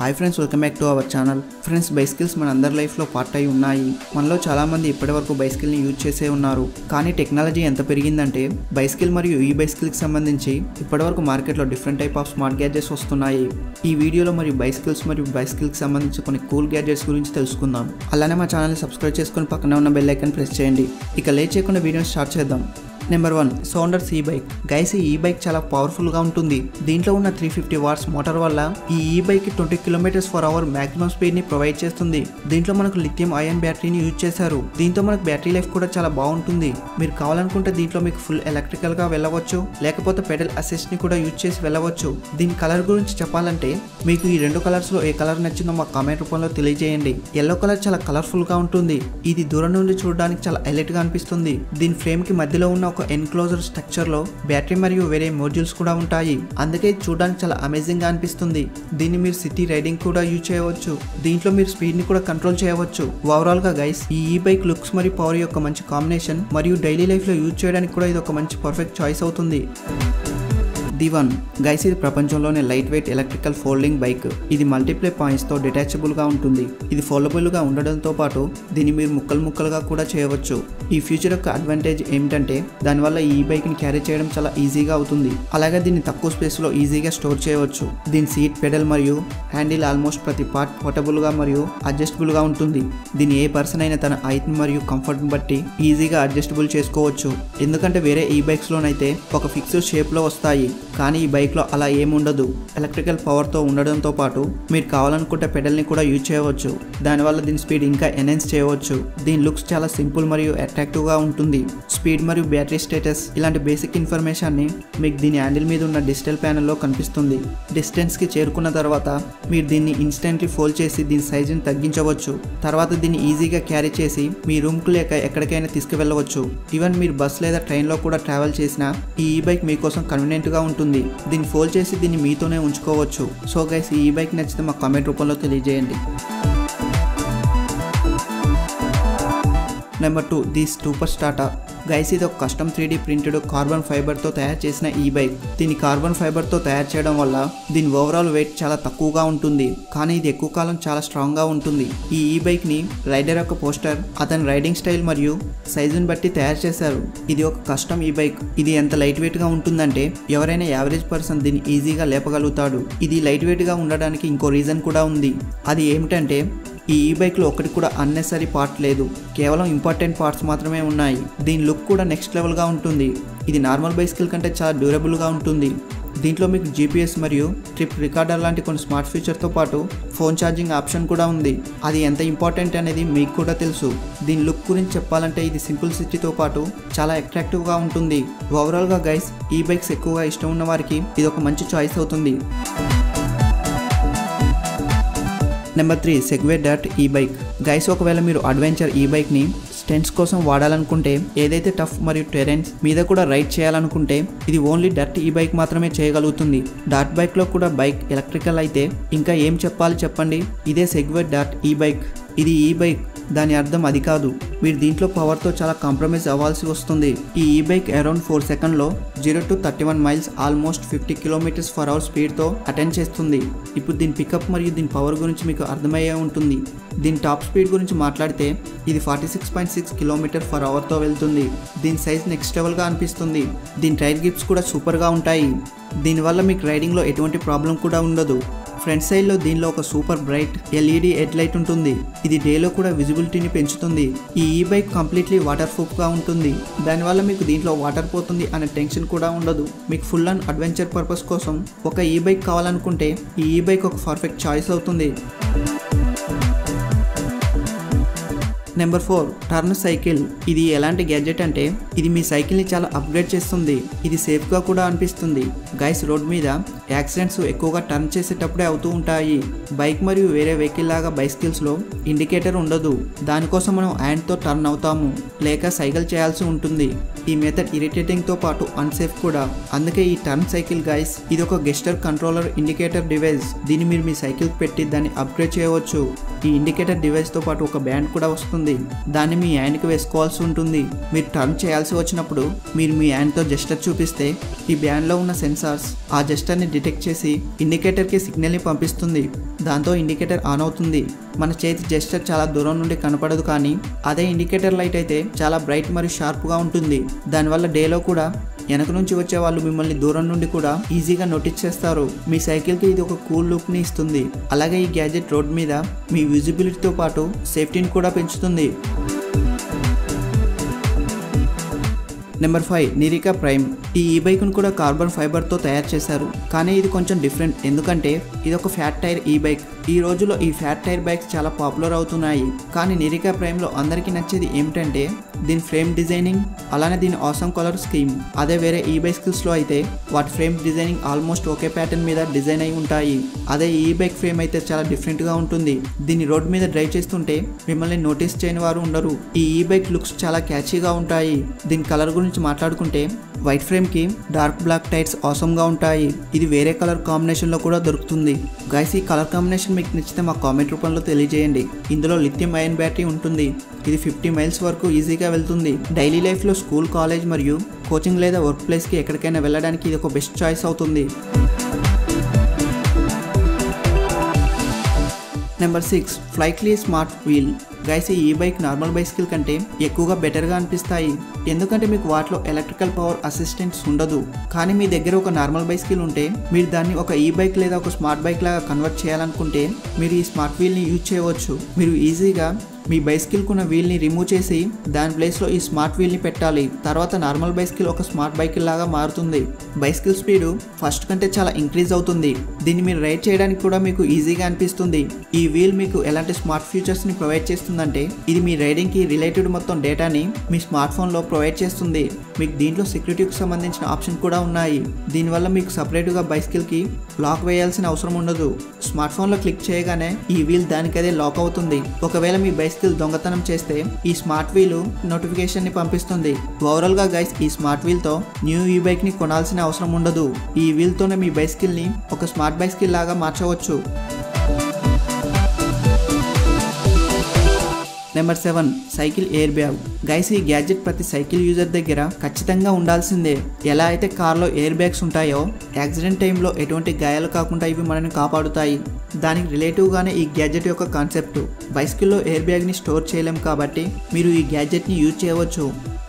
Hi friends, welcome back to our channel. Friends, bicycles మన అందరి లైఫ్లో పార్ట్ అయి ఉన్నాయి. మనలో చాలామంది ఇప్పటివరకు బైసికల్ని యూజ్ చేసే ఉన్నారు. కానీ టెక్నాలజీ ఎంత పెరిగిందంటే బైసికల్ మరియు ఈ బైసికల్కి సంబంధించి ఇప్పటివరకు మార్కెట్లో different type of smart gadgets వస్తున్నాయి. ఈ వీడియోలో మరియు బైసికల్కి సంబంధించి కొన్ని కూల్ గ్యాడ్జెట్స్ గురించి తెలుసుకుందాం. అలానే మా ఛానల్ని సబ్స్క్రైబ్ చేసుకుని పక్కన ఉన్న బెల్ ఐకాన్ ప్రెస్ చేయండి. ఇక లేట్ చేయకుండా వీడియోని స్టార్ట్ చేద్దాం. నెంబర్ 1, సౌండర్స్ ఈ-బైక్. గైస్, ఈ బైక్ చాలా పవర్ఫుల్గా ఉంటుంది. దీంట్లో ఉన్న 350 వాట్స్ మోటార్ వల్ల ఈ బైక్ 20 km/h మాక్సిమం స్పీడ్ని ప్రొవైడ్ చేస్తుంది. దీంట్లో మనకు లిథియం అయాన్ బ్యాటరీని యూజ్ చేశారు. దీంతో మనకు బ్యాటరీ లైఫ్ కూడా చాలా బాగుంటుంది. మీరు కావాలనుకుంటే దీంట్లో మీకు ఫుల్ ఎలక్ట్రికల్గా వెళ్ళవచ్చు, లేకపోతే పెడల్ అసిస్ట్ని కూడా యూజ్ చేసి వెళ్ళవచ్చు. దీని కలర్ గురించి చెప్పాలంటే మీకు ఈ 2 కలర్స్లో ఏ కలర్ నచ్చిందో మా కామెంట్ రూపంలో తెలియజేయండి. ఎల్లో కలర్ చాలా కలర్ఫుల్గా ఉంటుంది. ఇది దూరం నుండి చూడడానికి చాలా హైలైట్గా అనిపిస్తుంది. దీని ఫ్రేమ్కి మధ్యలో ఉన్న ఒక ఎన్క్లోజర్ స్ట్రక్చర్ లో బ్యాటరీ మరియు వేరే మోడ్యూల్స్ కూడా ఉంటాయి. అందుకే చూడడానికి చాలా అమేజింగ్ గా అనిపిస్తుంది. దీన్ని మీరు సిటీ రైడింగ్ కూడా యూజ్ చేయవచ్చు. దీంట్లో మీరు స్పీడ్ ని కూడా కంట్రోల్ చేయవచ్చు. ఓవరాల్ గా గైస్, ఈ బైక్ లుక్స్ మరియు పవర్ యొక్క మంచి కాంబినేషన్ మరియు డైలీ లైఫ్ లో యూజ్ చేయడానికి కూడా ఇది ఒక మంచి పర్ఫెక్ట్ చాయిస్ అవుతుంది. D1 గైస్, ఇది ప్రపంచంలోనే light weight electrical folding bike. ఇది మల్టీప్లే పాయింట్స్తో డిటాచబుల్గా ఉంటుంది. ఇది ఫోల్డబుల్గా ఉండడంతో పాటు దీన్ని మీరు ముక్కలుగా కూడా చేయవచ్చు. ఈ ఫ్యూచర్ యొక్క అడ్వాంటేజ్ ఏమిటంటే దానివల్ల ఈ బైక్ని క్యారీ చేయడం చాలా ఈజీగా అవుతుంది. అలాగే దీన్ని తక్కువ స్పేస్లో ఈజీగా స్టోర్ చేయవచ్చు. దీని సీట్, పెడల్ మరియు హ్యాండిల్ ఆల్మోస్ట్ ప్రతి పార్ట్ పోర్టబుల్గా మరియు అడ్జస్టబుల్గా ఉంటుంది. దీన్ని ఏ పర్సన్ అయినా తన హైట్ మరియు కంఫర్ట్ని బట్టి ఈజీగా అడ్జస్టబుల్ చేసుకోవచ్చు. ఎందుకంటే వేరే ఈ బైక్స్లోనైతే ఒక ఫిక్స్డ్ షేప్లో వస్తాయి, కానీ ఈ బైక్లో అలా ఏముండదు. ఎలక్ట్రికల్ పవర్తో ఉండడంతో పాటు మీరు కావాలనుకుంటే పెడల్ని కూడా యూజ్ చేయవచ్చు. దానివల్ల దీని స్పీడ్ ఇంకా ఎన్హాన్స్ చేయవచ్చు. దీని లుక్స్ చాలా సింపుల్ మరియు అట్రాక్టివ్గా ఉంటుంది. స్పీడ్ మరియు బ్యాటరీ స్టేటస్ ఇలాంటి బేసిక్ ఇన్ఫర్మేషన్ని మీకు దీని హ్యాండిల్ మీద ఉన్న డిజిటల్ ప్యానెల్లో కనిపిస్తుంది. డిస్టెన్స్కి చేరుకున్న తర్వాత మీరు దీన్ని ఇన్స్టెంట్లీ ఫోల్డ్ చేసి దీని సైజుని తగ్గించవచ్చు. తర్వాత దీన్ని ఈజీగా క్యారీ చేసి మీ రూమ్కు లేక ఎక్కడికైనా తీసుకువెళ్ళవచ్చు. ఈవెన్ మీరు బస్ లేదా ట్రైన్లో కూడా ట్రావెల్ చేసినా ఈ బైక్ మీకోసం కన్వీనియంట్గా ఉంటుంది. దీన్ని ఫోల్డ్ చేసి దీన్ని మీతోనే ఉంచుకోవచ్చు. సో గైస్, ఈ బైక్ నచ్చితే మా కామెంట్ రూపంలో తెలియజేయండి. Number 2, the super starter. Guys, ఇది ఒక కస్టమ్ 3D ప్రింటెడ్ కార్బన్ ఫైబర్తో తయారు చేసిన ఈ బైక్. దీన్ని కార్బన్ ఫైబర్తో తయారు చేయడం వల్ల దీని ఓవరాల్ వెయిట్ చాలా తక్కువగా ఉంటుంది, కానీ ఇది ఎక్కువ కాలం చాలా స్ట్రాంగ్గా ఉంటుంది. ఈ బైక్ని రైడర్ యొక్క పోస్టర్, అతని రైడింగ్ స్టైల్ మరియు సైజుని బట్టి తయారు చేశారు. ఇది ఒక కస్టమ్ ఈ బైక్. ఇది ఎంత లైట్ వెయిట్గా ఉంటుందంటే ఎవరైనా యావరేజ్ పర్సన్ దీన్ని ఈజీగా లేపగలుగుతాడు. ఇది లైట్ వెయిట్గా ఉండడానికి ఇంకో రీజన్ కూడా ఉంది. అది ఏమిటంటే ఈ బైక్లో ఒకటి కూడా అన్నెసరీ పార్ట్ లేదు. కేవలం ఇంపార్టెంట్ పార్ట్స్ మాత్రమే ఉన్నాయి. దీని లుక్ కూడా నెక్స్ట్ లెవెల్గా ఉంటుంది. ఇది నార్మల్ బైసికల్ కంటే చాలా డ్యూరబుల్గా ఉంటుంది. దీంట్లో మీకు GPS మరియు ట్రిప్ రికార్డర్ లాంటి కొన్ని స్మార్ట్ ఫీచర్తో పాటు ఫోన్ ఛార్జింగ్ ఆప్షన్ కూడా ఉంది. అది ఎంత ఇంపార్టెంట్ అనేది మీకు కూడా తెలుసు. దీని లుక్ గురించి చెప్పాలంటే ఇది సింపుల్ సిటీతో పాటు చాలా అట్రాక్టివ్గా ఉంటుంది. ఓవరాల్గా గైస్, ఈ బైక్స్ ఎక్కువగా ఇష్టం ఉన్న వారికి ఇది ఒక మంచి చాయిస్ అవుతుంది. నెంబర్ 3, సెగ్వే డర్ట్ ఈ బైక్. గైస్, ఒకవేళ మీరు అడ్వెంచర్ ఈ బైక్ని స్టెంట్స్ కోసం వాడాలనుకుంటే, ఏదైతే టఫ్ మరియు టెరెన్స్ మీద కూడా రైడ్ చేయాలనుకుంటే ఇది ఓన్లీ డర్ట్ ఈ బైక్ మాత్రమే చేయగలుగుతుంది. డర్ట్ బైక్లో కూడా బైక్ ఎలక్ట్రికల్ అయితే ఇంకా ఏం చెప్పాలి చెప్పండి. ఇదే సెగ్వే డర్ట్ ఈ బైక్. ఇది ఈ బైక్, దాని అర్థం అది కాదు. మీరు దీంట్లో పవర్తో చాలా కాంప్రమైజ్ అవ్వాల్సి వస్తుంది. ఈ బైక్ అరౌండ్ 4 సెకండ్లో 0 to 31 మైల్స్ ఆల్మోస్ట్ 50 km/h స్పీడ్తో అటెండ్ చేస్తుంది. ఇప్పుడు దీని పికప్ మరియు దీని పవర్ గురించి మీకు అర్థమయ్యే ఉంటుంది. దీని టాప్ స్పీడ్ గురించి మాట్లాడితే ఇది 46.6 km/hతో వెళ్తుంది. దీని సైజ్ నెక్స్ట్ లెవెల్గా అనిపిస్తుంది. దీని టైర్ గ్రిప్స్ కూడా సూపర్గా ఉంటాయి. దీనివల్ల మీకు రైడింగ్లో ఎటువంటి ప్రాబ్లం కూడా ఉండదు. ఫ్రంట్ సైడ్లో దీనిలో ఒక super bright LED head light ఉంటుంది. ఇది డేలో కూడా విజిబిలిటీని పెంచుతుంది. ఈ బైక్ కంప్లీట్లీ వాటర్ ప్రూఫ్గా ఉంటుంది. దానివల్ల మీకు దీంట్లో వాటర్ పోతుంది అనే టెన్షన్ కూడా ఉండదు. మీకు ఫుల్ అండ్ అడ్వెంచర్ పర్పస్ కోసం ఒక ఈ బైక్ కావాలనుకుంటే ఈ బైక్ ఒక పర్ఫెక్ట్ చాయిస్ అవుతుంది. Number 4, turn cycle. ఇది ఎలాంటి గ్యాడ్జెట్ అంటే ఇది మీ సైకిల్ని చాలా అప్గ్రేడ్ చేస్తుంది. ఇది సేఫ్గా కూడా అనిపిస్తుంది. గైస్, రోడ్ మీద యాక్సిడెంట్స్ ఎక్కువగా టర్న్ చేసేటప్పుడే అవుతూ ఉంటాయి. బైక్ మరియు వేరే వెహికల్ లాగా బైసికల్స్లో ఇండికేటర్ ఉండదు. దానికోసం మనం హ్యాండ్తో టర్న్ అవుతాము లేక సైకిల్ చేయాల్సి ఉంటుంది. ఈ మెథడ్ ఇరిటేటింగ్తో పాటు అన్సేఫ్ కూడా. అందుకే ఈ టర్న్ సైకిల్ గైస్, ఇది ఒక గెస్టర్ కంట్రోలర్ ఇండికేటర్ డివైస్. దీన్ని మీరు మీ సైకిల్కి పెట్టి దాన్ని అప్గ్రేడ్ చేయవచ్చు. ఈ ఇండికేటర్ డివైస్తో పాటు ఒక బ్యాండ్ కూడా వస్తుంది. ఉంటుంది. దాన్ని మీ హ్యాండ్కి వేసుకోవాల్సి ఉంటుంది. మీరు టర్న్ చేయాల్సి వచ్చినప్పుడు మీరు మీ హ్యాండ్తో జెస్చర్ చూపిస్తే ఈ బ్యాండ్లో ఉన్న సెన్సార్స్ ఆ జెస్చర్ని డిటెక్ట్ చేసి ఇండికేటర్కి సిగ్నల్ని పంపిస్తుంది. దాంతో ఇండికేటర్ ఆన్ అవుతుంది. మన చేతి జెస్చర్ చాలా దూరం నుండి కనపడదు, కానీ అదే ఇండికేటర్ లైట్ అయితే చాలా బ్రైట్ మరియు షార్ప్గా ఉంటుంది. దానివల్ల డేలో కూడా వెనక నుంచి వచ్చే వాళ్ళు మిమ్మల్ని దూరం నుండి కూడా ఈజీగా నోటీస్ చేస్తారు. మీ సైకిల్కి ఇది ఒక కూల్ లుక్ని ఇస్తుంది. అలాగే ఈ గ్యాజెట్ రోడ్ మీద మీ విజిబిలిటీతో పాటు సేఫ్టీని కూడా పెంచుతుంది. నెంబర్ 5 నిరికా ప్రైమ్. ఈ బైక్ను కూడా కార్బన్ ఫైబర్తో తయారు చేశారు, కానీ ఇది కొంచెం డిఫరెంట్. ఎందుకంటే ఇది ఒక ఫ్యాట్ టైర్ బైక్. ఈ రోజుల్లో ఈ ఫ్యాట్ టైర్ బైక్స్ చాలా పాపులర్ అవుతున్నాయి. కానీ నిరికా ప్రైమ్లో అందరికీ నచ్చేది ఏమిటంటే దీని ఫ్రేమ్ డిజైనింగ్, అలానే దీని ఆసమ్ కలర్ స్కీమ్. అదే వేరే బైక్స్లో అయితే వాటి ఫ్రేమ్ డిజైనింగ్ ఆల్మోస్ట్ ఒకే ప్యాటర్న్ మీద డిజైన్ అయి ఉంటాయి. అదే ఈ బైక్ ఫ్రేమ్ అయితే చాలా డిఫరెంట్గా ఉంటుంది. దీన్ని రోడ్ మీద డ్రైవ్ చేస్తుంటే మిమ్మల్ని నోటీస్ చేయని వారు ఉండరు. ఈ బైక్ లుక్స్ చాలా క్యాచీగా ఉంటాయి. దీని కలర్ గురించి మాట్లాడుకుంటే వైట్ ఫ్రేమ్కి డార్క్ బ్లాక్ టైర్స్ ఆసమ్గా ఉంటాయి. ఇది వేరే కలర్ కాంబినేషన్లో కూడా దొరుకుతుంది. గైస్, ఈ కలర్ కాంబినేషన్ మీకు నచ్చితే మా కామెంట్ రూపంలో తెలియజేయండి. ఇందులో లిథియం అయన్ బ్యాటరీ ఉంటుంది. ఇది 50 మైల్స్ వరకు ఈజీగా వెళ్తుంది. డైలీ లైఫ్లో స్కూల్, కాలేజ్ మరియు కోచింగ్ లేదా వర్క్ ప్లేస్కి ఎక్కడికైనా వెళ్ళడానికి ఇది ఒక బెస్ట్ చాయిస్ అవుతుంది. నెంబర్ 6 ఫ్లైట్లీ స్మార్ట్ వీల్. గైస్, ఈ బైక్ నార్మల్ బైసికల్ కంటే ఎక్కువగా బెటర్గా అనిపిస్తాయి. ఎందుకంటే మీకు వాటిలో ఎలక్ట్రికల్ పవర్ అసిస్టెంట్స్ ఉండదు. కానీ మీ దగ్గర ఒక నార్మల్ బైసికల్ ఉంటే మీరు దాన్ని ఒక బైక్ లేదా ఒక స్మార్ట్ బైక్ లాగా కన్వర్ట్ చేయాలనుకుంటే మీరు ఈ స్మార్ట్ వీల్ని యూజ్ చేయవచ్చు. మీరు ఈజీగా మీ బైసికల్కు ఉన్న వీల్ని రిమూవ్ చేసి దాని ప్లేస్లో ఈ స్మార్ట్ వీల్ని పెట్టాలి. తర్వాత నార్మల్ బైసికల్ ఒక స్మార్ట్ బైకిల్ లాగా మారుతుంది. బైసికల్ స్పీడు ఫస్ట్ కంటే చాలా ఇంక్రీజ్ అవుతుంది. దీన్ని మీరు రైడ్ చేయడానికి కూడా మీకు ఈజీగా అనిపిస్తుంది. ఈ వీల్ మీకు ఎలాంటి స్మార్ట్ ఫీచర్స్ని ప్రొవైడ్ చేస్తుందంటే ఇది మీ రైడింగ్కి రిలేటెడ్ మొత్తం డేటాని మీ స్మార్ట్ ఫోన్లో ప్రొవైడ్ చేస్తుంది. మీకు దీంట్లో సెక్యూరిటీకి సంబంధించిన ఆప్షన్ కూడా ఉన్నాయి. దీనివల్ల మీకు సపరేట్గా బైసికల్కి లాక్ వేయాల్సిన అవసరం ఉండదు. స్మార్ట్ ఫోన్లో క్లిక్ చేయగానే ఈ వీల్ దానికదే లాక్ అవుతుంది. ఒకవేళ మీ బైసికల్ దొంగతనం చేస్తే ఈ స్మార్ట్ వీల్ నోటిఫికేషన్ ని పంపిస్తుంది. ఓవరాల్ గా గైస్, ఈ స్మార్ట్ వీల్ తో న్యూ బైక్ ని కొనాల్సిన అవసరం ఉండదు. ఈ వీల్ తోనే మీ బైసికల్ ని ఒక స్మార్ట్ బైసికల్ లాగా మార్చవచ్చు. Number 7 cycle air bag. Guys, ఈ గ్యాడ్జెట్ ప్రతి సైకిల్ యూజర్ దగ్గర ఖచ్చితంగా ఉండాల్సిందే. ఎలా అయితే కార్లో ఎయిర్ బ్యాగ్స్ ఉంటాయో యాక్సిడెంట్ టైంలో ఎటువంటి గాయాలు కాకుండా ఇవి మనల్ని కాపాడుతాయి. దానికి రిలేటివ్గానే ఈ గ్యాడ్జెట్ యొక్క కాన్సెప్ట్. బైసికల్లో ఎయిర్ బ్యాగ్ని స్టోర్ చేయలేం కాబట్టి మీరు ఈ గ్యాడ్జెట్ని యూజ్ చేయవచ్చు.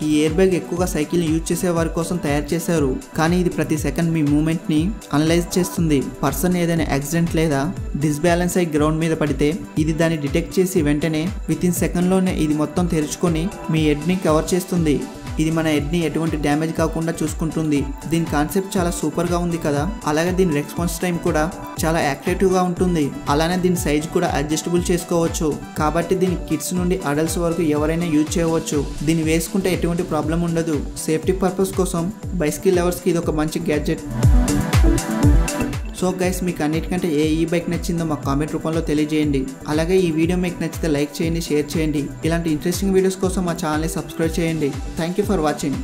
ఈ ఎయిర్ బ్యాగ్ ఎక్కువగా సైకిల్ని యూజ్ చేసే వారి కోసం తయారు చేశారు. కానీ ఇది ప్రతి సెకండ్ మీ మూమెంట్ని అనలైజ్ చేస్తుంది. పర్సన్ ఏదైనా యాక్సిడెంట్ లేదా డిస్బ్యాలెన్స్ అయి గ్రౌండ్ మీద పడితే ఇది దాన్ని డిటెక్ట్ చేసి వెంటనే వితిన్ సెకండ్లోనే ఇది మొత్తం తెరుచుకొని మీ హెడ్ని కవర్ చేస్తుంది. ఇది మన హెడ్ని ఎటువంటి డ్యామేజ్ కాకుండా చూసుకుంటుంది. దీని కాన్సెప్ట్ చాలా సూపర్గా ఉంది కదా. అలాగే దీని రెస్పాన్స్ టైం కూడా చాలా యాక్టివ్గా ఉంటుంది. అలానే దీని సైజ్ కూడా అడ్జస్టబుల్ చేసుకోవచ్చు. కాబట్టి దీని కిడ్స్ నుండి అడల్ట్స్ వరకు ఎవరైనా యూజ్ చేయవచ్చు. దీన్ని వేసుకుంటే ఎటువంటి ప్రాబ్లం ఉండదు. సేఫ్టీ పర్పస్ కోసం బైసికల్ లవర్స్కి ఇది ఒక మంచి గ్యాడ్జెట్. సో గైస్, మీకు అన్నిటికంటే ఏ బైక్ నచ్చిందో మాకు కామెంట్ రూపంలో తెలియజేయండి. అలాగే ఈ వీడియో మీకు నచ్చితే లైక్ చేయండి, షేర్ చేయండి. ఇలాంటి ఇంట్రెస్టింగ్ వీడియోస్ కోసం మా ఛానల్ని సబ్స్క్రైబ్ చేయండి. Thank you for watching.